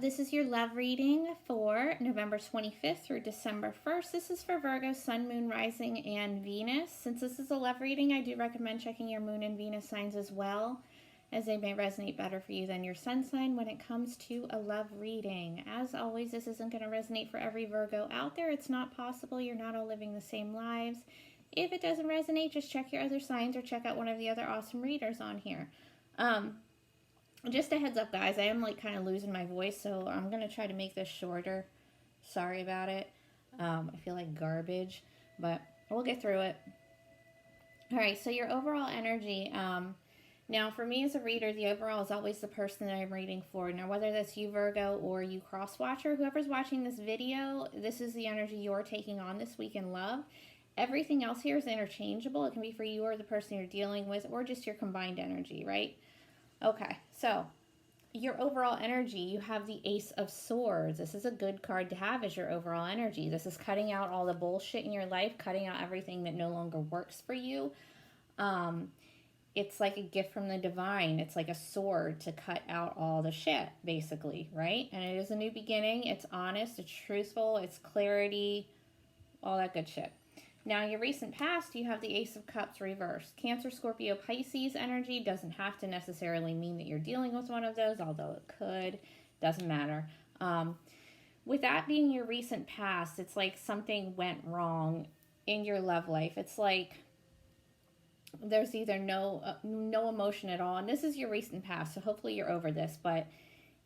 This is your love reading for November 25th through December 1st. This is for Virgo, Sun, Moon, Rising, and Venus. Since this is a love reading, I do recommend checking your Moon and Venus signs as well, as they may resonate better for you than your Sun sign when it comes to a love reading. As always, this isn't going to resonate for every Virgo out there. It's not possible. You're not all living the same lives. If it doesn't resonate, just check your other signs or check out one of the other awesome readers on here. Just a heads up, guys, I am like kind of losing my voice, so I'm going to try to make this shorter. Sorry about it. I feel like garbage, but we'll get through it. All right, so your overall energy. Now, for me as a reader, the overall is always the person that I'm reading for. Now, whether that's you, Virgo, or you, cross-watcher, whoever's watching this video, this is the energy you're taking on this week in love. Everything else here is interchangeable. It can be for you or the person you're dealing with, or just your combined energy, right? Okay, so your overall energy, you have the Ace of Swords. This is a good card to have as your overall energy. This is cutting out all the bullshit in your life, cutting out everything that no longer works for you. It's like a gift from the divine. It's like a sword to cut out all the shit, basically, right? And it is a new beginning. It's honest, it's truthful, it's clarity, all that good shit. Now, your recent past, you have the Ace of Cups reversed. Cancer, Scorpio, Pisces energy doesn't have to necessarily mean that you're dealing with one of those, although it could. Doesn't matter. With that being your recent past, it's like something went wrong in your love life. It's like there's either no emotion at all. And this is your recent past, so hopefully you're over this. But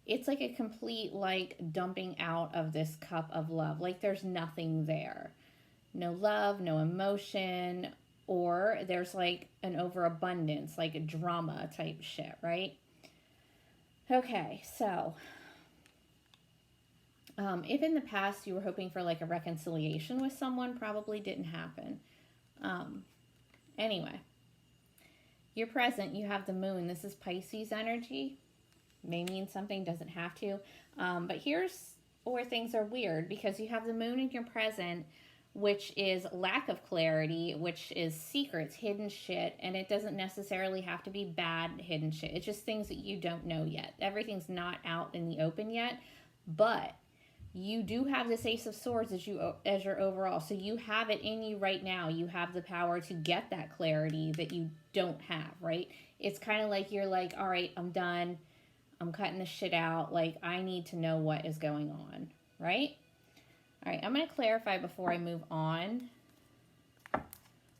it's like a complete like dumping out of this cup of love. Like there's nothing there. No love, no emotion, or there's like an overabundance, like a drama type shit, right? Okay, so if in the past you were hoping for like a reconciliation with someone, probably didn't happen. Anyway, your present, you have the moon. This is Pisces energy. May mean something, doesn't have to. But here's where things are weird, because you have the moon in your present, which is lack of clarity, which is secrets, hidden shit, and it doesn't necessarily have to be bad hidden shit. It's just things that you don't know yet. Everything's not out in the open yet, but you do have this Ace of Swords as your overall, so you have it in you right now. You have the power to get that clarity that you don't have, right? It's kind of like you're like, all right, I'm done. I'm cutting this shit out. Like, I need to know what is going on, right? All right, I'm going to clarify before I move on.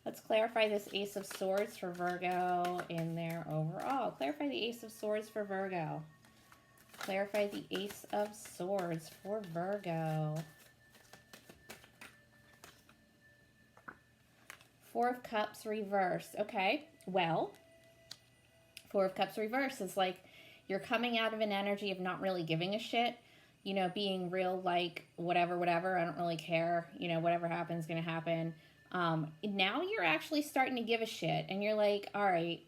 Let's clarify this Ace of Swords for Virgo in their overall. Clarify the Ace of Swords for Virgo. Clarify the Ace of Swords for Virgo. Four of Cups reversed. Okay, well, Four of Cups reversed is like you're coming out of an energy of not really giving a shit. You know, being real like, whatever, I don't really care. You know, whatever happens, gonna happen. Now you're actually starting to give a shit. And you're like, all right,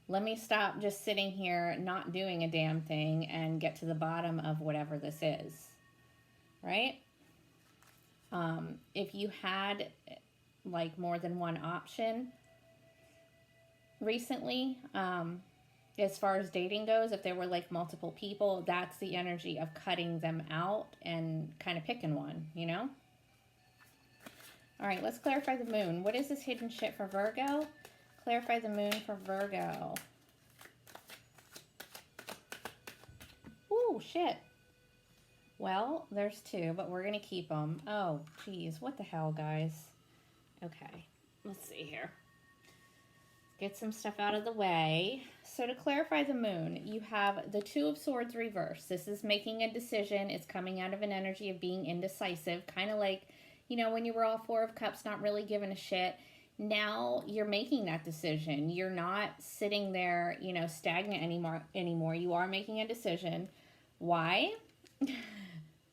let me stop just sitting here not doing a damn thing and get to the bottom of whatever this is. Right? If you had like more than one option recently, as far as dating goes, if there were like multiple people, that's the energy of cutting them out and kind of picking one, you know? All right, let's clarify the moon. What is this hidden shit for Virgo? Clarify the moon for Virgo. Ooh, shit. Well, there's two, but we're going to keep them. Oh, geez. What the hell, guys? Okay, let's see here. Get some stuff out of the way. So to clarify the moon, you have the Two of Swords reversed. This is making a decision. It's coming out of an energy of being indecisive. Kind of like, you know, when you were all Four of Cups, not really giving a shit. Now you're making that decision. You're not sitting there, you know, stagnant anymore. You are making a decision. Why?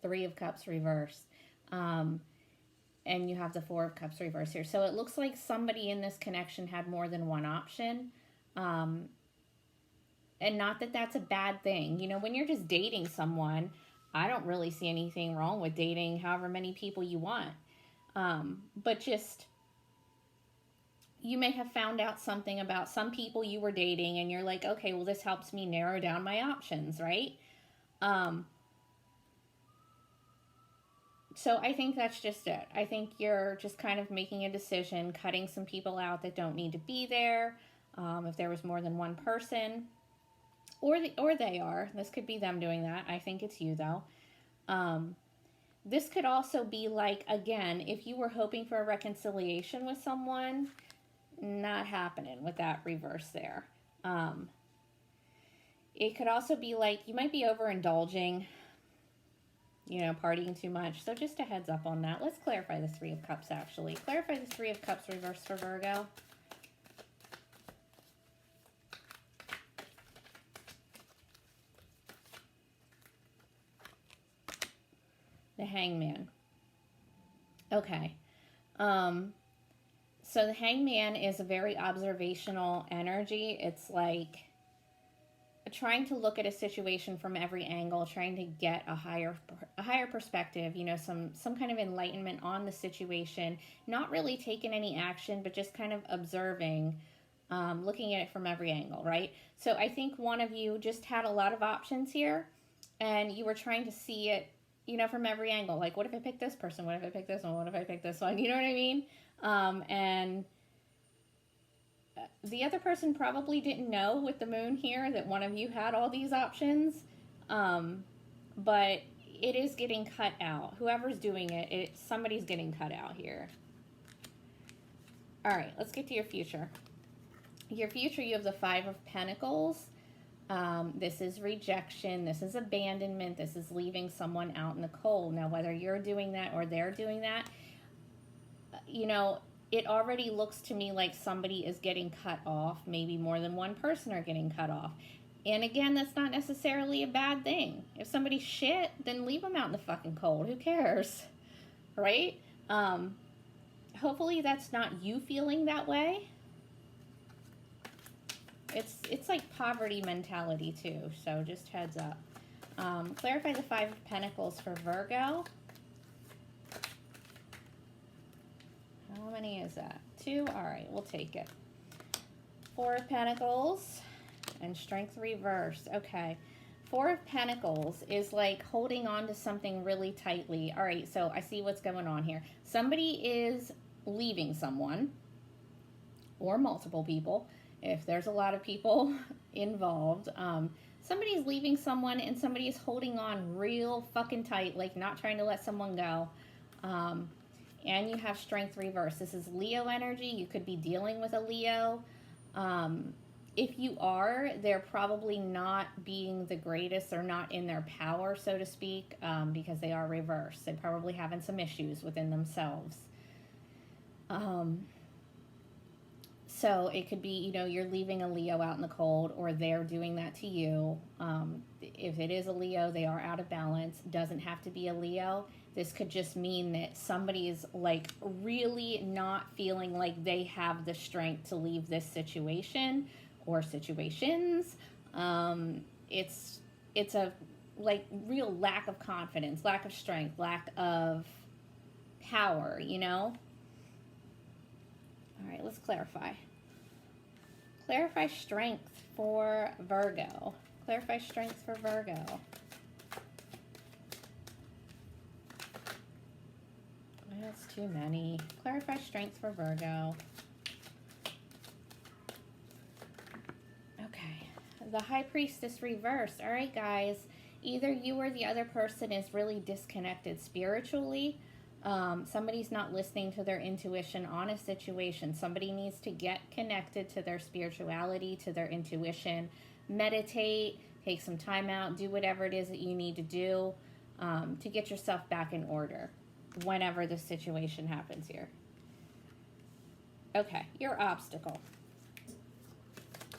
Three of Cups reversed. And you have the Four of Cups reversed here. So it looks like somebody in this connection had more than one option. And not that that's a bad thing. You know, when you're just dating someone, I don't really see anything wrong with dating however many people you want. But just, you may have found out something about some people you were dating and you're like, okay, well, this helps me narrow down my options, right? Um, so I think that's just it. I think you're just kind of making a decision, cutting some people out that don't need to be there. If there was more than one person, or they are. This could be them doing that. I think it's you though. Um, this could also be like, again, if you were hoping for a reconciliation with someone, not happening with that reverse there. Um, it could also be like you might be overindulging, partying too much. So just a heads up on that. Let's clarify the Three of Cups actually. Clarify the Three of Cups reversed for Virgo. The Hangman. Okay. So the Hangman is a very observational energy. It's like trying to look at a situation from every angle, trying to get a higher perspective, some kind of enlightenment on the situation, not really taking any action, but just kind of observing, looking at it from every angle, right? So I think one of you just had a lot of options here, and you were trying to see it, from every angle. Like, what if I pick this person? What if I pick this one? What if I pick this one? You know what I mean? And the other person probably didn't know with the moon here that one of you had all these options, but it is getting cut out. Whoever's doing it, somebody's getting cut out here. All right, let's get to your future. Your future, you have the Five of Pentacles. This is rejection. This is abandonment. This is leaving someone out in the cold. Now, whether you're doing that or they're doing that, it already looks to me like somebody is getting cut off. Maybe more than one person are getting cut off. And again, that's not necessarily a bad thing. If somebody's shit, then leave them out in the fucking cold. Who cares? Right? Hopefully that's not you feeling that way. It's like poverty mentality too, so just heads up. Clarify the Five of Pentacles for Virgo. How many is that? 2? All right, we'll take it. 4 of Pentacles and Strength reversed. Okay. 4 of Pentacles is like holding on to something really tightly. All right, so I see what's going on here. Somebody is leaving someone, or multiple people, if there's a lot of people involved. Somebody's leaving someone and somebody is holding on real fucking tight, like not trying to let someone go. And you have Strength reversed. This is Leo energy. You could be dealing with a Leo. If you are, they're probably not being the greatest or not in their power, so to speak, because they are reversed. They're probably having some issues within themselves. So it could be, you're leaving a Leo out in the cold, or they're doing that to you. If it is a Leo, they are out of balance. Doesn't have to be a Leo. This could just mean that somebody is like really not feeling like they have the strength to leave this situation or situations. It's a like real lack of confidence, lack of strength, lack of power, All right, let's clarify. Clarify strength for Virgo. Clarify strength for Virgo. That's too many. Clarify strength for Virgo. Okay. The High Priestess reversed. All right, guys. Either you or the other person is really disconnected spiritually. Somebody's not listening to their intuition on a situation. Somebody needs to get connected to their spirituality, to their intuition. Meditate, take some time out, do whatever it is that you need to do to get yourself back in order whenever the situation happens here. Okay, your obstacle.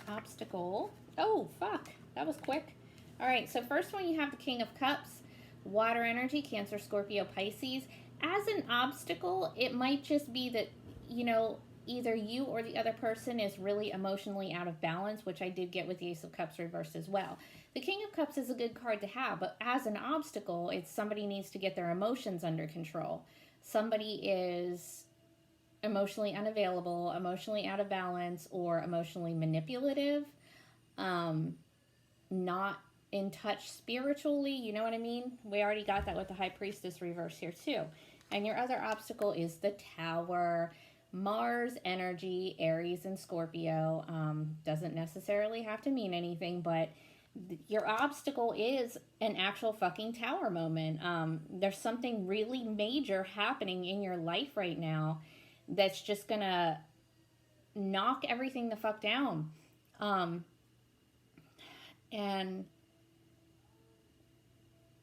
Obstacle. Oh, fuck. That was quick. All right, so first one, you have the King of Cups, water energy, Cancer, Scorpio, Pisces. As an obstacle, it might just be that, either you or the other person is really emotionally out of balance, which I did get with the Ace of Cups reversed as well. The King of Cups is a good card to have, but as an obstacle, it's somebody needs to get their emotions under control. Somebody is emotionally unavailable, emotionally out of balance, or emotionally manipulative, not in touch spiritually. You know what I mean? We already got that with the High Priestess reverse here too. And your other obstacle is the Tower. Mars energy, Aries and Scorpio. Doesn't necessarily have to mean anything, but your obstacle is an actual fucking Tower moment. There's something really major happening in your life right now that's just gonna knock everything the fuck down. And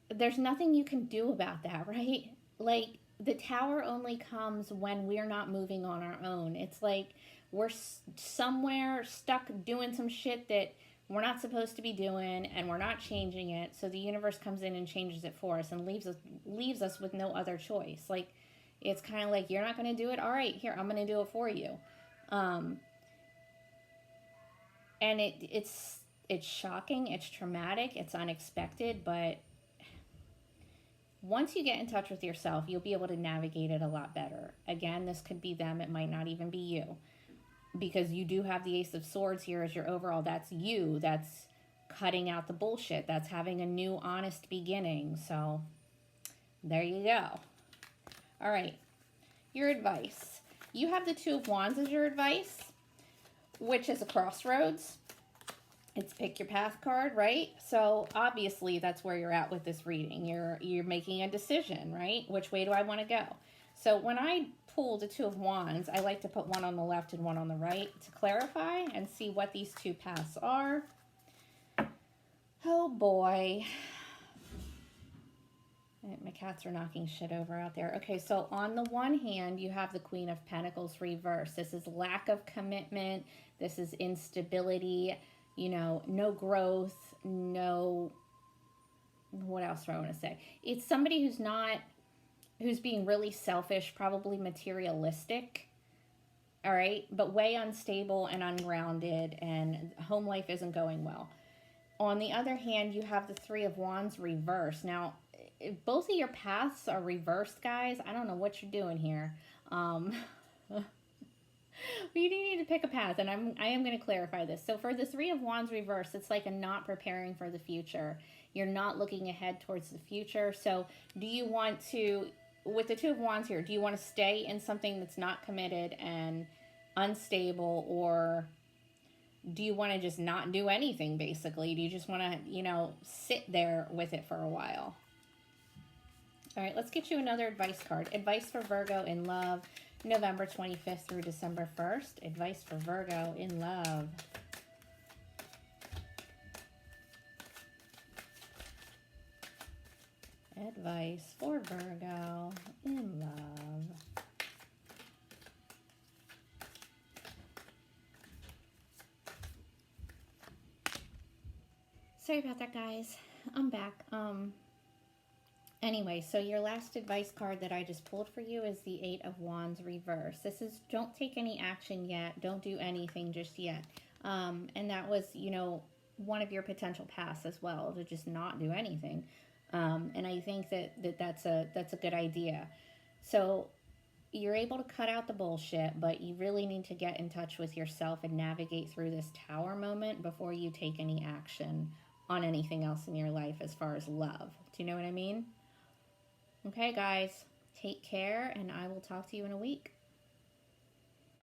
there's nothing you can do about that, right? Like, the Tower only comes when we're not moving on our own. It's like we're somewhere stuck doing some shit that we're not supposed to be doing, and we're not changing it. So the universe comes in and changes it for us and leaves us with no other choice. Like, it's kind of like, you're not going to do it. All right, here, I'm going to do it for you. And it's shocking, it's traumatic, it's unexpected, but once you get in touch with yourself, you'll be able to navigate it a lot better. Again, this could be them, it might not even be you. Because you do have the Ace of Swords here as your overall. That's you. That's cutting out the bullshit. That's having a new, honest beginning. So, there you go. All right. Your advice. You have the Two of Wands as your advice, which is a crossroads. It's pick your path card, right? So, obviously, that's where you're at with this reading. You're making a decision, right? Which way do I want to go? So, when I pull the Two of Wands, I like to put one on the left and one on the right to clarify and see what these two paths are. Oh boy. My cats are knocking shit over out there. Okay, so on the one hand, you have the Queen of Pentacles reverse. This is lack of commitment. This is instability. You know, no growth, no... What else do I want to say? It's somebody who's being really selfish, probably materialistic, all right, but way unstable and ungrounded, and home life isn't going well. On the other hand, you have the Three of Wands reversed. Now, if both of your paths are reversed, guys, I don't know what you're doing here. You do need to pick a path, and I am going to clarify this. So for the Three of Wands reversed, it's like a not preparing for the future. You're not looking ahead towards the future. So do you want to... With the Two of Wands here, do you want to stay in something that's not committed and unstable, or do you want to just not do anything, basically? Do you just want to, you know, sit there with it for a while? All right, let's get you another advice card. Advice for Virgo in love, November 25th through December 1st. Advice for Virgo in love. Advice for Virgo in love. Sorry about that, guys. I'm back. Anyway, so your last advice card that I just pulled for you is the Eight of Wands reverse. This is, don't take any action yet. Don't do anything just yet. And that was, you know, one of your potential paths as well, to just not do anything. And I think that's a good idea. So you're able to cut out the bullshit, but you really need to get in touch with yourself and navigate through this Tower moment before you take any action on anything else in your life as far as love. Do you know what I mean? Okay, guys, take care, and I will talk to you in a week.